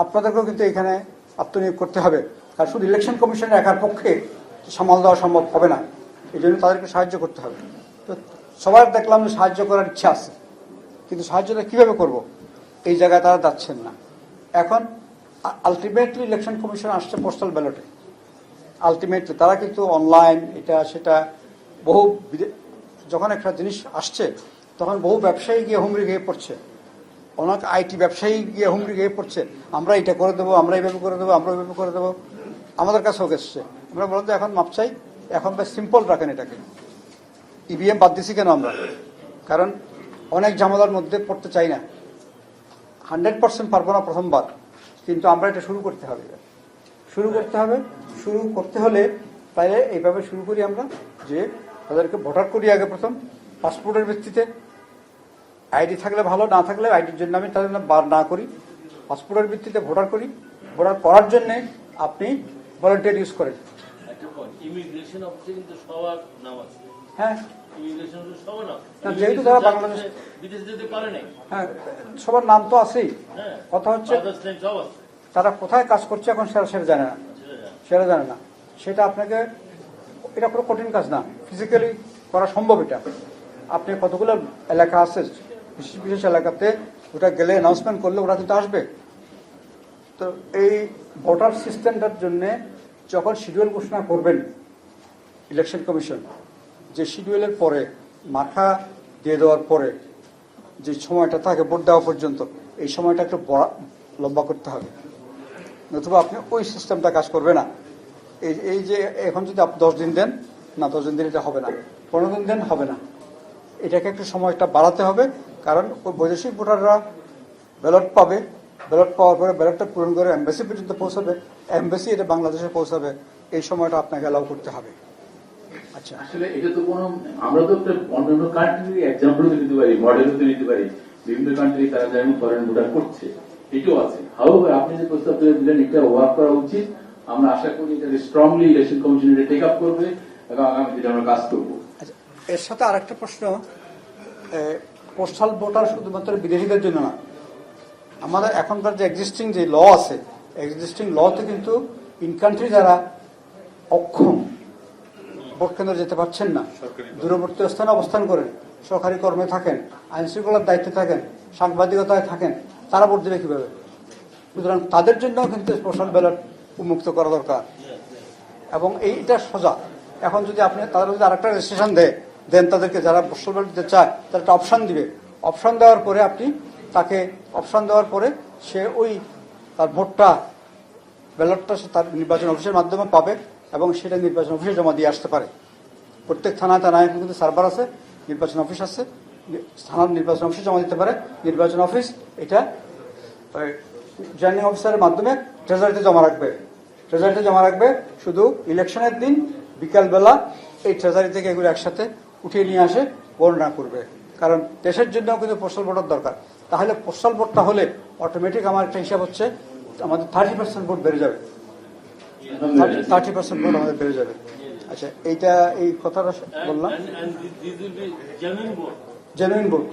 আপনাদেরকেও কিন্তু এখানে আত্মনিয়োগ করতে হবে। আর শুধু ইলেকশন কমিশনের একার পক্ষে সামাল দেওয়া সম্ভব হবে না, এই জন্য তাদেরকে সাহায্য করতে হবে। তো সবার দেখলাম যে সাহায্য করার ইচ্ছা আছে, কিন্তু সাহায্যটা কিভাবে করব, এই জায়গায় তারা যাচ্ছেন না। এখন আলটিমেটলি ইলেকশন কমিশন আসছে পোস্টাল ব্যালটে। আলটিমেটলি তারা কিন্তু অনলাইন এটা সেটা বহু, যখন একটা জিনিস আসছে তখন বহু ব্যবসায়ী গিয়ে হুমড়ি খেয়ে পড়ছে, অনেক আইটি ব্যবসায়ী গিয়ে হুমড়ি খেয়ে পড়ছে, আমরা এটা করে দেবো, আমরা এইভাবে করে দেবো, আমরা ওইভাবে করে দেবো। আমাদের কাছেও এসছে, আমরা বললাম যে এখন মাপ চাই, এখন সিম্পল রাখেন এটাকে। ইভিএম বাদ দিছি কেন আমরা? কারণ অনেক ঝামেলার মধ্যে পড়তে চাই না। 100% পারবো না প্রথমবার, কিন্তু আমরা এটা শুরু করতে হবে। শুরু করতে হলে তাইলে এইভাবে শুরু করি আমরা, যে তাদেরকে ভোটার করি আগে প্রথম পাসপোর্টের ভিত্তিতে। আইডি থাকলে ভালো, না থাকলে আইডির জন্য আমি তাদের বার না করি, পাসপোর্টের ভিত্তিতে ভোটার করি। ভোটার করার জন্য আপনি ভলান্টিয়ার ইউজ করেন। ইমিগ্রেশন অফিসে কিন্তু সবার নাম আছে। হ্যাঁ, যেহেতু তারা বাংলাদেশ বিদেশ যেতে পারে নাই, হ্যাঁ সবার নাম তো আছেই। কথা হচ্ছে তারা কোথায় কাজ করছে এখন সেটা জানে না, সেটা আপনাকে, এটা কোনো কঠিন কাজ না, ফিজিক্যালি করা সম্ভব। এটা আপনি কতগুলো এলাকা আছে, বিশেষ এলাকাতে ওটা গেলে অ্যানাউন্সমেন্ট করলে ওরা কিন্তু আসবে। তো এই ভোটার সিস্টেমটার জন্য যখন শিডিউল ঘোষণা করবেন ইলেকশন কমিশন, যে শিডিউলের পরে মার্কা দিয়ে দেওয়ার পরে যে সময়টা থাকে ভোট দেওয়া পর্যন্ত, এই সময়টা একটু লম্বা করতে হবে, নতুবা আপনি ওই সিস্টেমটা কাজ করবে না। এই যে এখন যদি আপনি 10 দিন দেন, না 10 দিন দিলে এটা হবে না, 15 দিন দেন, হবে না। এটাকে একটু সময়টা বাড়াতে হবে, কারণ ওই বৈদেশিক ভোটাররা ব্যালট পাবে, ব্যালট পাওয়ার পরে ব্যালটটা পূরণ করে এমবাসি পর্যন্ত পৌঁছাবে, এমবাসি এটা বাংলাদেশে পৌঁছাবে, এই সময়টা আপনাকে অ্যালাউ করতে হবে। আচ্ছা, আসলে এটা তো কোনো, আমরা তো একটা অন্যান্য কান্ট্রি এক্সাম্পল নিতে পারি, মডেলও তো নিতে পারি। বিভিন্ন কান্ট্রি তারা যেমন ফরেন ভোটার করছে, এটাও আছে। হাউএভার আপনি যে প্রস্তাবটা দিলেন এটা ওয়ার্ক করা উচিত। আমরা আশা করি এটা স্ট্রংলি ইলেকশন কমিশন এটা টেক আপ করবে এবং আগামীতে আমরা কাজ করবো। আচ্ছা, এর সাথে আরেকটা প্রশ্ন, পোস্টাল ভোটার শুধুমাত্র বিদেশিদের জন্য না, আমাদের এখনকার যে এক্সিস্টিং যে ল আছে, এক্সিস্টিং লতে কিন্তু ইন কান্ট্রি যারা অক্ষম, ভোট কেন্দ্রে যেতে পারছেন না, দূরবর্তী স্থানে অবস্থান করেন, সরকারি কর্মে থাকেন, আইন শৃঙ্খলার দায়িত্বে থাকেন, সাংবাদিকতায় থাকেন, তারা ভোট দেবে কিভাবে? সুতরাং তাদের জন্য কিন্তু স্পেশাল ব্যালট উন্মুক্ত করা দরকার। এবং এইটা সোজা। এখন যদি আপনি তাদের যদি আরেকটা রেজিস্ট্রেশন দেন তাদেরকে, যারা স্পেশাল ব্যালট দিতে চায় তারা একটা অপশন দিবে, অপশন দেওয়ার পরে আপনি তাকে অপশন দেওয়ার পরে সে ওই তার ভোটটা, ব্যালটটা সে তার নির্বাচন অফিসের মাধ্যমে পাবে এবং সেটা নির্বাচন অফিসে জমা দিয়ে আসতে পারে। প্রত্যেক থানায় থানায় কিন্তু সার্ভার আছে, নির্বাচন অফিস আছে, থানার নির্বাচন অফিসে জমা দিতে পারে। নির্বাচন অফিস এটা রিটার্নিং অফিসারের মাধ্যমে ট্রেজারিতে জমা রাখবে, ট্রেজারিতে জমা রাখবে। শুধু ইলেকশনের দিন বিকালবেলা এই ট্রেজারি থেকে এগুলো একসাথে উঠিয়ে নিয়ে আসে, গণনা করবে। কারণ দেশের জন্য কিন্তু পোস্টাল ভোটার দরকার। তাহলে পোস্টাল ভোটটা হলে অটোমেটিক আমার একটা হিসাব হচ্ছে আমাদের 30% ভোট বেড়ে যাবে, 30% ভোট আমাদের বেড়ে যাবে। আচ্ছা, এইটা এই কথাটা বললাম, জেনুইন ভোট।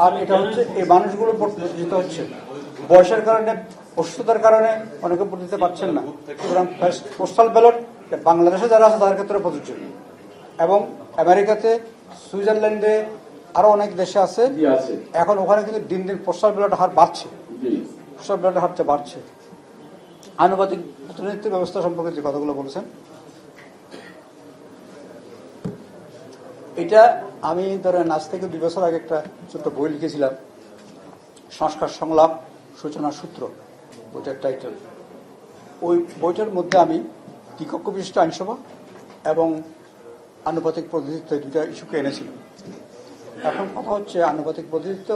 আর এটা হচ্ছে এই মানুষগুলো ভোট দিতে হচ্ছে, বয়সের কারণে, অসুস্থতার কারণে অনেকে ভোট দিতে পারছেন না। সুতরাং পোস্টাল ব্যালট বাংলাদেশে যারা আছে তাদের ক্ষেত্রে প্রযোজ্য, এবং আমেরিকাতে, সুইজারল্যান্ডে, আরো অনেক দেশে আছে। এখন ওখানে কিন্তু দিন দিন পোস্টাল ব্যালটের হার বাড়ছে, পোস্টাল ব্যালটের হারটা বাড়ছে। আনুপাতিক প্রতিনিধিত্ব ব্যবস্থা সম্পর্কে যে কথাগুলো বলেছেন, এটা আমি ধরেন আজ থেকে 2 বছর আগে একটা ছোট্ট বই লিখেছিলাম, সংস্কার সংলাপ সূচনা সূত্র, বইটার টাইটেল। ওই বইটার মধ্যে আমি দ্বিকক্ষ বিশিষ্ট আইনসভা এবং আনুপাতিক প্রতিনিধিত্ব দুটা ইস্যুকে এনেছিলাম। এখন কথা হচ্ছে আনুপাতিক প্রতিনিধিত্ব,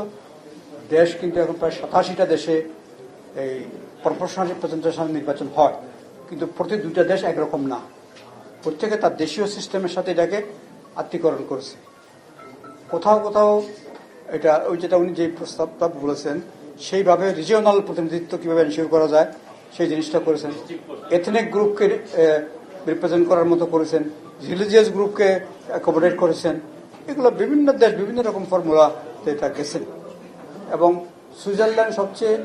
দেশ কিন্তু এখন প্রায় 87টা দেশে এই প্রপোর্শনাল রিপ্রেজেন্টেশন নির্বাচন হয়, কিন্তু প্রতি দুইটা দেশ একরকম না। প্রত্যেকে তার দেশীয় সিস্টেমের সাথে এটাকে আত্মীকরণ করেছে। কোথাও কোথাও এটা ওই যেটা উনি যে প্রস্তাবটা বলেছেন সেইভাবে রিজিওনাল প্রতিনিধিত্ব কিভাবে এনশিওর করা যায় সেই জিনিসটা করেছেন। এথনিক গ্রুপকে রিপ্রেজেন্ট করার মতো করেছেন, রিলিজিয়াস গ্রুপকে অ্যাকোমোডেট করেছেন। এগুলো বিভিন্ন দেশ বিভিন্ন রকম ফর্মুলাতে এটা গেছেন। এবং সুইজারল্যান্ড সবচেয়ে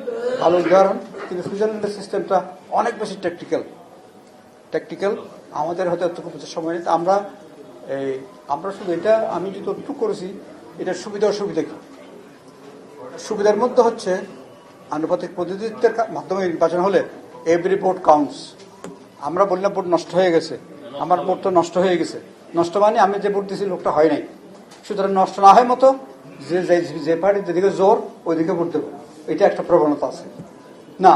ভালো উদাহরণ, কিন্তু সুইজারল্যান্ডের সিস্টেমটা অনেক বেশি টেকনিক্যাল। আমাদের হয়তো এত খুব সময় নেই। আমরা শুধু এটা, আমি যতটুকু করেছি, এটার সুবিধা অসুবিধা কি? সুবিধার মধ্যে হচ্ছে আনুপাতিক প্রতিনিধিত্বের মাধ্যমে নির্বাচন হলে এভরি ভোট কাউন্টস। আমরা বললাম ভোট নষ্ট হয়ে গেছে, আমার ভোট তো নষ্ট হয়ে গেছে, নষ্ট মানে আমি যে ভোট দিয়েছি লোকটা হয় নাই। সুতরাং নষ্ট না হয় মতো যে পার্টির যেদিকে জোর ওইদিকে ভোট দেবো, এটা একটা প্রবণতা আছে। না,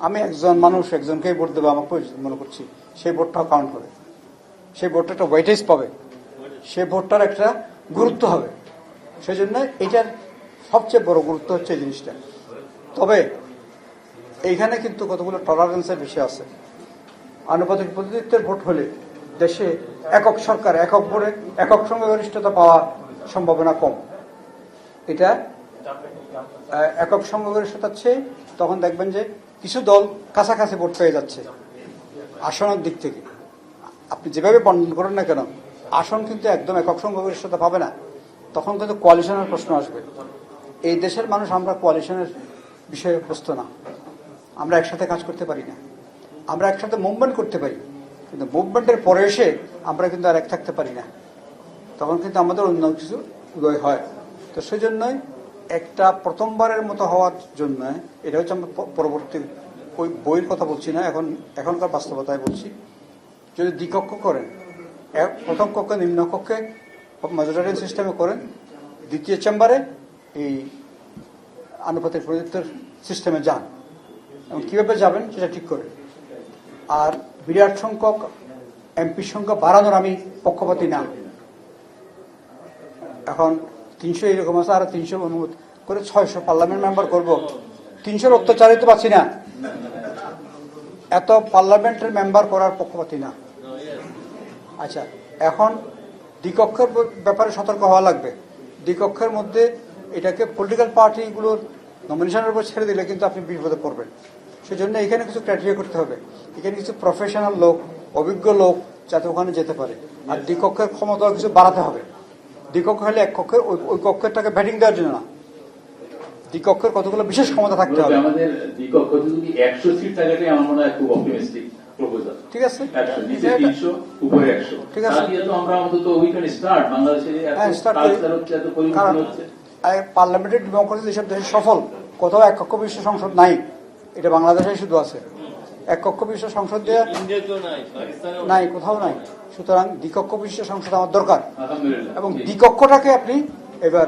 আমি একজন মানুষ একজনকেই ভোট দেবো আমাকে মনে করছি, সেই ভোটটাও কাউন্ট হবে, সেই ভোটটা একটা ওয়েটেজ পাবে, সেই ভোটটার একটা গুরুত্ব হবে। সেই জন্য এটার সবচেয়ে বড় গুরুত্ব হচ্ছে এই জিনিসটা। তবে এইখানে কিন্তু কতগুলো টলারেন্সের বিষয় আছে। আনুপাতিক প্রতিনিধিত্বের ভোট হলে দেশে একক সরকার, একক ভোটে একক সংখ্যাগরিষ্ঠতা পাওয়ার সম্ভাবনা কম। এটা একক সংখ্যাগরিষ্ঠতার চেয়ে তখন দেখবেন যে কিছু দল কাছাকাছি ভোট পেয়ে যাচ্ছে আসনের দিক থেকে। আপনি যেভাবে বর্ণন করেন না কেন, আসন কিন্তু একদম একক সংখ্যাগরিষ্ঠতা পাবে না। তখন কিন্তু কোয়ালিশনের প্রশ্ন আসবে। এই দেশের মানুষ আমরা কোয়ালিশনের বিষয়ে অভ্যস্ত না, আমরা একসাথে কাজ করতে পারি না। আমরা একসাথে মুভমেন্ট করতে পারি, কিন্তু মুভমেন্টের পরে এসে আমরা কিন্তু আর এক থাকতে পারি না। তখন কিন্তু আমাদের অন্য কিছু উদয় হয়। তো সেই জন্যই একটা প্রথমবারের মতো হওয়ার জন্য, এটা হচ্ছে আমরা পরবর্তী ওই বইয়ের কথা বলছি না, এখনকার বাস্তবতায় বলছি। যদি দ্বিকক্ষ করেন, প্রথম কক্ষে নিম্ন কক্ষে মেজরিটারিয়ান সিস্টেমে করেন, দ্বিতীয় চেম্বারে এই আনুপাতিক প্রতিনিধিত্বের সিস্টেমে যান, এবং কিভাবে যাবেন সেটা ঠিক করে। আর বিরাট সংখ্যক এমপির সংখ্যা বাড়ানোর আমি পক্ষপাতী না। এখন 300 এরকম আছে, আর 300 অনুমোদন করে 600 পার্লামেন্ট মেম্বার করব, 300 অত্যাচারিত তো পাচ্ছি না, এত পার্লামেন্টের মেম্বার করার পক্ষপাতি না। আচ্ছা, এখন দ্বিকক্ষের ব্যাপারে সতর্ক হওয়া লাগবে। দ্বিকক্ষের মধ্যে এটাকে পলিটিক্যাল পার্টিগুলোর নমিনেশনের উপর ছেড়ে দিলে কিন্তু আপনি বিপদে পড়বেন। সেজন্য এখানে কিছু ক্রাইটেরিয়া করতে হবে, এখানে কিছু প্রফেশনাল লোক, অভিজ্ঞ লোক যাতে ওখানে যেতে পারে। আর দ্বিকক্ষের ক্ষমতা কিছু বাড়াতে হবে। দ্বিকক্ষ হলে এক কক্ষের ওই কক্ষেরটাকে ব্যাটিং দেওয়ার জন্য না, দ্বিকক্ষের কতগুলো বিশেষ ক্ষমতা থাকতে হবে। আমাদের দ্বিকক্ষ যদি 100 সিট থাকাটাই আমার মনে হয় খুব অপটিমিস্টিক প্রপোজাল। ঠিক আছে, 100 নিচে 300 উপরে 100। ঠিক আছে, তাহলে তো আমরা অন্তত উই ক্যান স্টার্ট। বাংলাদেশে কালচার হচ্ছে, এত পরিবর্তন হচ্ছে। পার্লামেন্টারি ডেমোক্রেসি যেসব দেশে সফল, কোথাও এক কক্ষ বিশিষ্ট সংসদ নাই, এটা বাংলাদেশে শুধু আছে। এক কক্ষ বিশিষ্ট সংসদ দিয়ে নাই, কোথাও নাই। সুতরাং দ্বিকক্ষ বিশিষ্ট সংসদ আমার দরকার, এবং দ্বিকক্ষটাকে আপনি এবার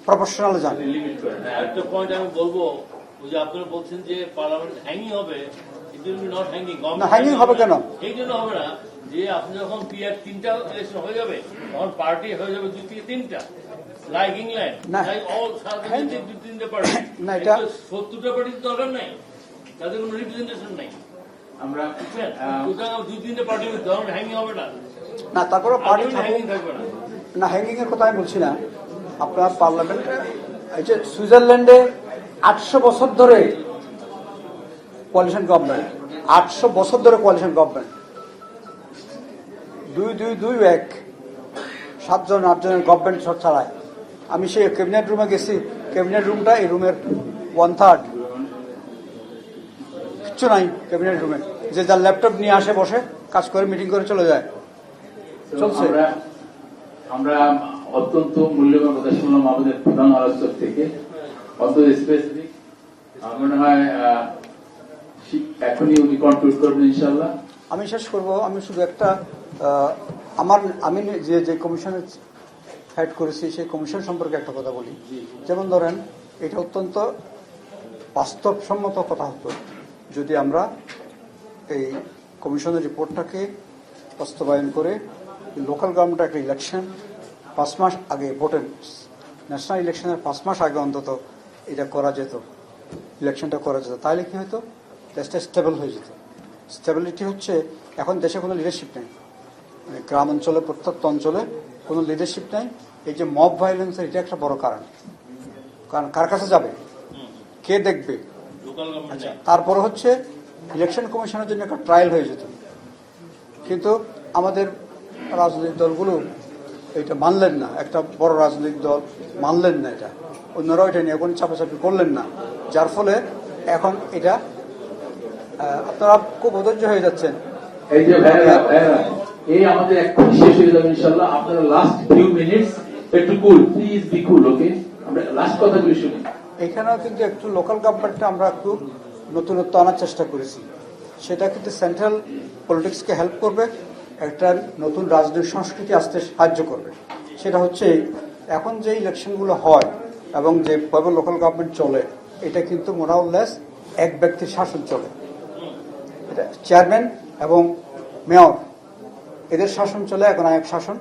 প্রফেশনাল যান। একটা পয়েন্ট আমি বলবো, ওই যে আপনারা বলছেন যে পার্লামেন্ট হ্যাঙ্গিং হবে, না, হ্যাঙ্গিং হবে কেন? এই জন্য হবে না যে আপনি যখন পিআর 3টা ইলেকশন হয়ে যাবে, তখন পার্টি হয়ে যাবে 2 থেকে 3টা, like England, like all south 2-3টা পার্টি। না, এটা 70টা পার্টির দরকার নাই, তাদের কোনো রিপ্রেজেন্টেশন নাই। আমরা 2-3টা পার্টি তখন হ্যাঙ্গিং হবে না, না, তারপরে পার্টি হ্যাঙ্গিং থাকবে না। না, হ্যাঙ্গিং এর কথা আমি বলছি না। আপনার পার্লামেন্টে এই যে সুইজারল্যান্ডে 800 বছর ধরে কোয়ালিশন গভর্নমেন্ট, 800 বছর ধরে কোয়ালিশন গভর্নমেন্ট, 2-2-2-1 7 জন 8 জনের গভর্নমেন্ট সব চালায়। আমি সেই ক্যাবিনেট রুমে গেছি, ক্যাবিনেট রুমটা এই রুমের 1/3, কিচ্ছু নাই ক্যাবিনেট রুমে। যে যার ল্যাপটপ নিয়ে আসে, বসে কাজ করে, মিটিং করে চলে যায়, চলছে। আমরা অত্যন্ত মূল্যবান কথা শুনলাম আমাদের প্রধান আলোচক থেকে, অত্যন্ত স্পেসিফিক। আমার মনে হয় এখনই উনি কন্ট্রোল করবেন ইনশাল্লাহ। আমি শেষ করব। আমি শুধু একটা আমি যে কমিশনের হেড করেছি সেই কমিশন সম্পর্কে একটা কথা বলি। যেমন ধরেন, এটা অত্যন্ত বাস্তবসম্মত কথা হতো যদি আমরা এই কমিশনের রিপোর্টটাকে বাস্তবায়ন করে লোকাল গভর্নমেন্ট একটা ইলেকশন 5 মাস আগে, ভোটের ন্যাশনাল ইলেকশনের 5 মাস আগে অন্তত এটা করা যেত, ইলেকশনটা করা যেত। তাহলে কি হতো? দেশটা স্টেবল হয়ে যেত। স্টেবিলিটি হচ্ছে, এখন দেশে কোনো লিডারশিপ নেই, মানে গ্রাম অঞ্চলে, প্রত্যন্ত অঞ্চলে কোনো লিডারশিপ নেই। এই যে মব ভায়োলেন্সের, এটা একটা বড় কারণ। কারণ কার কাছে যাবে, কে দেখবে? আচ্ছা, তারপরে হচ্ছে ইলেকশন কমিশনের জন্য একটা ট্রায়াল হয়ে যেত, কিন্তু আমাদের রাজনৈতিক দলগুলো এটা মানলেন না। একটা বড় রাজনৈতিক দল মানলেন না এটা, অন্যরাও এটা নিয়ে কোনো চাপাচাপি করলেন না, যার ফলে এখন এটা আপনারা খুব অধৈর্য হয়ে যাচ্ছেন। এই যে এই আমাদের এখন শেষ হয়ে যাবে ইনশাআল্লাহ। আপনারা লাস্ট ফিউ মিনিটস একটু কুল, প্লিজ বি কুল, ওকে? আমরা লাস্ট কথাগুলো শুনি। এখানেও কিন্তু একটু লোকাল গভর্নমেন্টে আমরা একটু নতুনত্ব আনার চেষ্টা করেছি। সেটা কিন্তু সেন্ট্রাল পলিটিক্সকে হেল্প করবে, একটা নতুন রাজনৈতিক সংস্কৃতি আসতে সাহায্য করবে। সেটা হচ্ছে, এখন যে ইলেকশনগুলো হয় এবং যেভাবে লোকাল গভর্নমেন্ট চলে, এটা কিন্তু মোরাললেস এক ব্যক্তির শাসন চলে। এটা চেয়ারম্যান এবং মেয়র, এদের শাসন চলে, এখন আইব শাসন।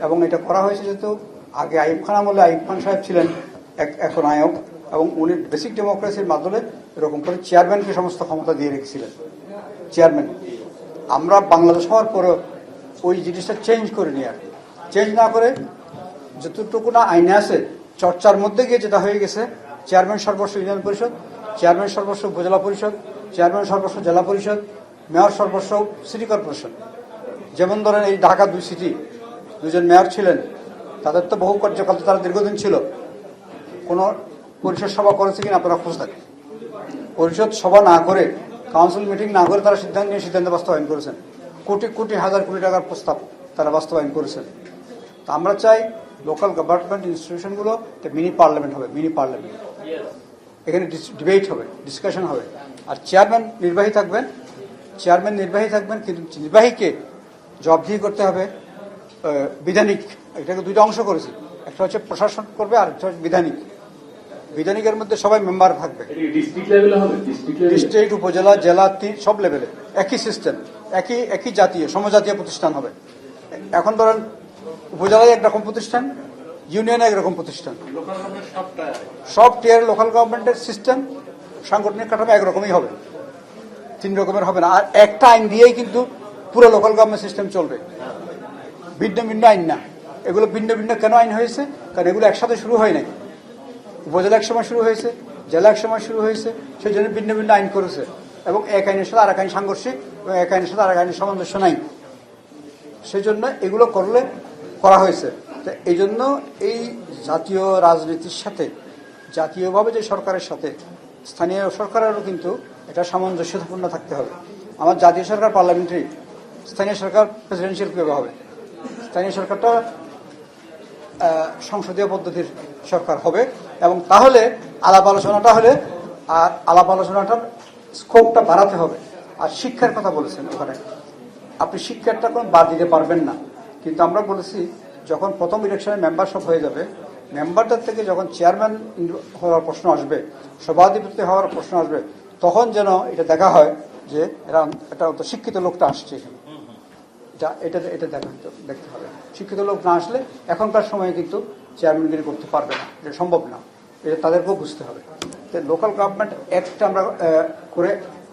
এবং এটা করা হয়েছে যেহেতু আগে আইব খান আমলে আইব খান সাহেব ছিলেন এখন আয়ক, এবং উনি বেসিক ডেমোক্রেসির মাধ্যমে এরকম করে চেয়ারম্যানকে সমস্ত ক্ষমতা দিয়ে রেখেছিলেন। চেয়ারম্যান, আমরা বাংলাদেশ হওয়ার পরে ওই জিনিসটা চেঞ্জ করে নিয়ে, আর চেঞ্জ না করে যতটুকু না আইনে আছে চর্চার মধ্যে গিয়ে যেটা হয়ে গেছে, চেয়ারম্যান সর্বস্ব ইউনিয়ন পরিষদ, চেয়ারম্যান সর্বস্ব উপজেলা পরিষদ, চেয়ারম্যান সর্বস্ব জেলা পরিষদ, মেয়র সর্বস্ব সিটি কর্পোরেশন। যেমন ধরেন এই ঢাকা 2 সিটি 2 জন মেয়র ছিলেন, তাদের তো বহু কার্যকাল, তারা দীর্ঘদিন ছিল। কোন পরিষদ সভা করেছে কিনা আপনারা খোঁজ থাকেন? পরিষদ সভা না করে, কাউন্সিল মিটিং না করে তারা সিদ্ধান্ত বাস্তবায়ন করেছেন। কোটি কোটি, হাজার কোটি টাকার প্রস্তাব তারা বাস্তবায়ন করেছেন। তা আমরা চাই লোকাল গভর্নমেন্ট ইনস্টিটিউশনগুলো মিনি পার্লামেন্ট হবে, মিনি পার্লামেন্ট। এখানে ডিবেট হবে, ডিসকাশন হবে। আর চেয়ারম্যান নির্বাহী থাকবেন, কিন্তু নির্বাহীকে জবাবদিহি করতে হবে বিধানিক। এটাকে 2টা অংশ করেছি, একটা হচ্ছে প্রশাসন করবে, আর একটা হচ্ছে বিধানিক। বিধানিকের মধ্যে সবাই মেম্বার থাকবে, ডিস্ট্রিক্ট লেভেলে হবে, ডিস্ট্রিক্ট, উপজেলা, জেলা, সব লেভেলে একই সিস্টেম, একই জাতীয় সমজাতীয় প্রতিষ্ঠান হবে। এখন ধরেন উপজেলায় একরকম প্রতিষ্ঠান, ইউনিয়নে একরকম প্রতিষ্ঠান, সব টিয়ার লোকাল গভর্নমেন্টের সিস্টেম, সাংগঠনিক কাঠামো একরকমই হবে, 3 রকমের হবে না। আর একটা আইন দিয়েই কিন্তু পুরো লোকাল গভর্নমেন্ট সিস্টেম চলবে, ভিন্ন ভিন্ন আইন না। এগুলো ভিন্ন ভিন্ন কেন আইন হয়েছে? কারণ এগুলো একসাথে শুরু হয় নাই। উপজেলা এক সময় শুরু হয়েছে, জেলা এক সময় শুরু হয়েছে, সেই জন্য ভিন্ন ভিন্ন আইন করেছে এবং এক আইনের সাথে আরেক আইন সাংঘর্ষিক এবং এক আইনের সাথে আরেক আইনের সামঞ্জস্য নাই। সেই জন্য এগুলো করা হয়েছে। তো এই জন্য এই জাতীয় রাজনীতির সাথে, জাতীয়ভাবে যে সরকারের সাথে স্থানীয় সরকারেরও কিন্তু এটা সামঞ্জস্যপূর্ণ থাকতে হবে। আমার জাতীয় সরকার পার্লামেন্টারি, স্থানীয় সরকার প্রেসিডেন্সিয়াল কিভাবে হবে? স্থানীয় সরকারটা সংসদীয় পদ্ধতির সরকার হবে এবং তাহলে আলাপ আলোচনাটা হলে আর আলাপ আলোচনাটার স্কোপটা বাড়াতে হবে। আর শিক্ষার কথা বলেছেন, ওখানে আপনি শিক্ষাটা কোনো বাদ দিতে পারবেন না, কিন্তু আমরা বলেছি যখন প্রথম ইলেকশনে মেম্বারশিপ হয়ে যাবে, মেম্বারদের থেকে যখন চেয়ারম্যান হওয়ার প্রশ্ন আসবে, সভাধিপতি হওয়ার প্রশ্ন আসবে, তখন যেন এটা দেখা হয় যে এটা শিক্ষিত লোকটা আসছে এখানে, এটা দেখতে হবে। শিক্ষিত লোক না আসলে এখনকার সময়ে কিন্তু চেয়ারম্যানগিরি করতে পারবে না, এটা সম্ভব না, এটা তাদেরকেও বুঝতে হবে। লোকাল গভর্নমেন্ট অ্যাক্ট আমরা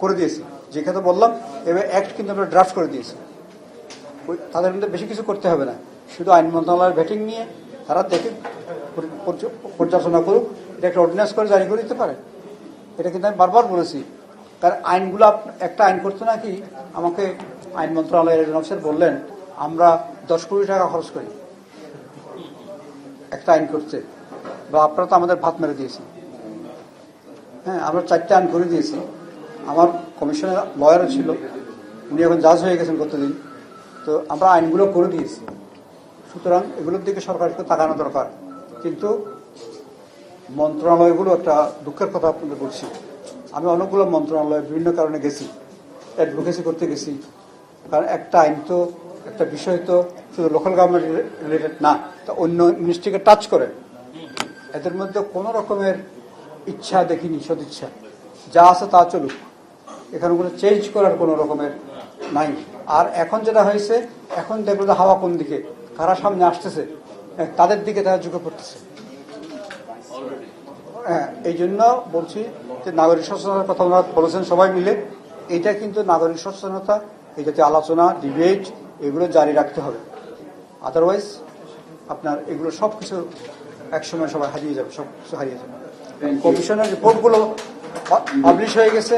করে দিয়েছি, যেখানে বললাম এবার অ্যাক্ট কিন্তু আমরা ড্রাফট করে দিয়েছি। তাদের কিন্তু বেশি কিছু করতে হবে না, শুধু আইন মন্ত্রণালয়ের ভেটিং নিয়ে তারা দেখে পর্যালোচনা করুক, এটা একটা অর্ডিন্যান্স করে জারি করে দিতে পারে। এটা কিন্তু আমি বারবার বলেছি, কারণ আইনগুলো একটা আইন করতে নাকি আমাকে আইন মন্ত্রণালয়ের একজন অফিসার বললেন আমরা 10 কোটি টাকা খরচ করি একটা আইন করতে, বা আপনারা তো আমাদের ভাত মেরে দিয়েছেন। হ্যাঁ, আমরা 4টা আইন করে দিয়েছি। আমার কমিশনের লয়ারও ছিল, উনি এখন জাজ হয়ে গেছেন কতদিন। তো আমরা আইনগুলো করে দিয়েছি, সুতরাং এগুলোর দিকে সরকারকে তাকানো দরকার। কিন্তু মন্ত্রণালয়গুলো, একটা দুঃখের কথা আপনাদের বলছি, আমি অনেকগুলো মন্ত্রণালয়ে বিভিন্ন কারণে গেছি, অ্যাডভোকেসি করতে গেছি, কারণ একটা আইন তো, একটা বিষয় তো শুধু লোকাল গভর্নমেন্ট রিলেটেড না, তা অন্য মিনিস্ট্রিকে টাচ করে। এদের মধ্যে কোনো রকমের ইচ্ছা দেখিনি, সদিচ্ছা, যা আছে তা চলুক, এখানে কোনো চেঞ্জ করার কোনো রকমের নাই। আর এখন যেটা হয়েছে, এখন দেখলো যে হাওয়া কোন দিকে, কারা সামনে আসতেছে, তাদের দিকে তারা ঝুঁকে পড়তেছে। হ্যাঁ, এই জন্য বলছি যে নাগরিক সচেতনতার কথা ওনারা বলেছেন সবাই মিলে, এইটা কিন্তু নাগরিক সচেতনতা, এই জাতীয় আলোচনা, ডিবেট, এগুলো জারি রাখতে হবে। আদারওয়াইজ আপনার এগুলো সবকিছু একসময় সবাই হারিয়ে যাবে, সবকিছু হারিয়ে যাবে। কমিশনের রিপোর্টগুলো পাবলিশ হয়ে গেছে,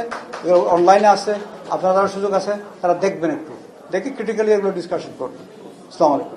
অনলাইনে আছে, আপনারা যারা সুযোগ আছে তারা দেখবেন, একটু দেখে ক্রিটিক্যালি এগুলো ডিসকাশন করবেন। আসসালামু আলাইকুম।